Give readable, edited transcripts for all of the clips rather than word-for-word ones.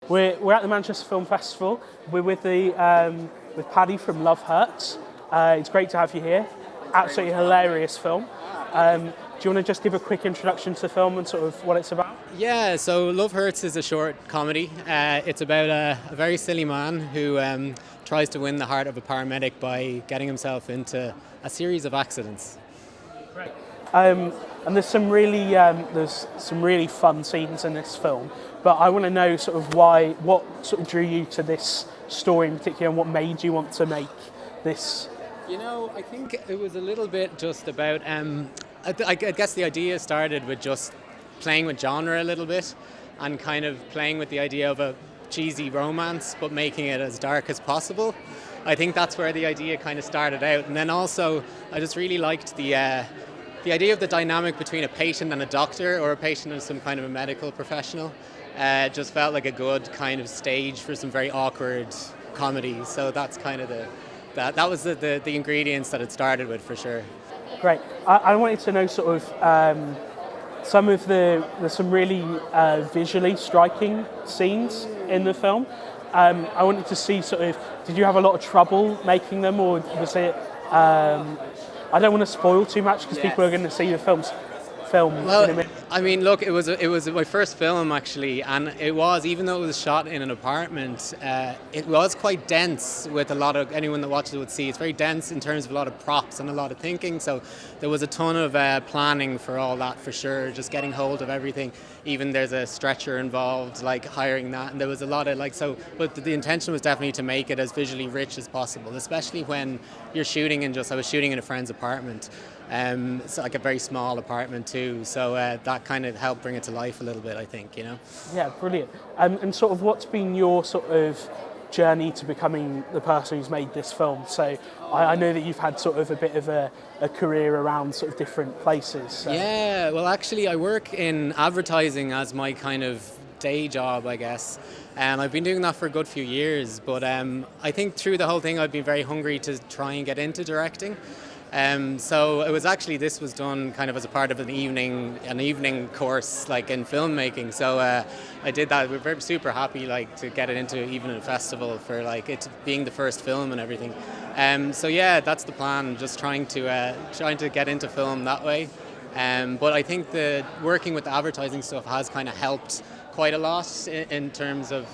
We're at the Manchester Film Festival. We're with with Paddy from Love Hurts. It's great to have you here. Absolutely hilarious film. Do you want to just give a quick introduction to the film and sort of what it's about? Yeah, so Love Hurts is a short comedy. It's about a very silly man who tries to win the heart of a paramedic by getting himself into a series of accidents. Great. And there's some really fun scenes in this film. But I want to know sort of what sort of drew you to this story in particular, and what made you want to make this. You know, I think it was a little bit just about. I guess the idea started with just playing with genre a little bit, and kind of playing with the idea of a cheesy romance, but making it as dark as possible. I think that's where the idea kind of started out, and then also I just really liked the idea of the dynamic between a patient and a doctor, or a patient and some kind of a medical professional. Just felt like a good kind of stage for some very awkward comedy. So that's kind of that was the ingredients that it started with, for sure. Great. I wanted to know sort of there's some really visually striking scenes in the film. I wanted to see sort of, did you have a lot of trouble making them, or was it? I don't want to spoil too much because people are going to see the film in a minute. I mean, look, it was my first film actually, and it was, even though it was shot in an apartment, it was quite dense. With a lot of, anyone that watches it would see, it's very dense in terms of a lot of props and a lot of thinking. So there was a ton of planning for all that, for sure. Just getting hold of everything. Even there's a stretcher involved, like hiring that, and there was a lot of But the intention was definitely to make it as visually rich as possible, especially when you're shooting I was shooting in a friend's apartment. It's like a very small apartment too, so that kind of helped bring it to life a little bit, I think, you know. Yeah, brilliant. And sort of what's been your sort of journey to becoming the person who's made this film? So I know that you've had sort of a bit of a career around sort of different places. So. Yeah, well actually I work in advertising as my kind of day job, I guess. And I've been doing that for a good few years, but I think through the whole thing I've been very hungry to try and get into directing. So it was actually, this was done kind of as a part of an evening course like in filmmaking. So I did that. We're super happy to get it into even a festival for it being the first film and everything. So yeah, that's the plan. Just trying to get into film that way. But I think the working with the advertising stuff has kind of helped quite a lot in terms of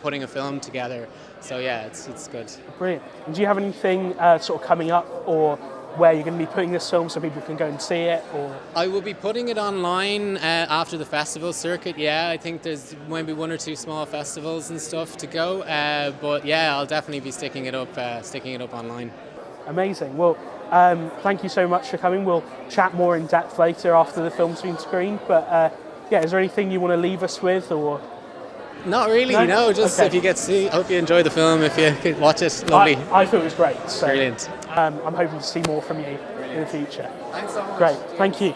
putting a film together. So yeah, it's good. Brilliant. And do you have anything sort of coming up, or where you're going to be putting this film so people can go and see it? Or I will be putting it online after the festival circuit. Yeah, I think there's maybe one or two small festivals and stuff to go. But yeah, I'll definitely be sticking it up online. Amazing. Well, thank you so much for coming. We'll chat more in depth later after the film's been screened. But yeah, is there anything you want to leave us with, or? Not really, no. Just okay. If you get to see, I hope you enjoy the film. If you could watch it, lovely. I thought it was great. So, brilliant. I'm hoping to see more from you in the future. Thanks so much. Great, thank you.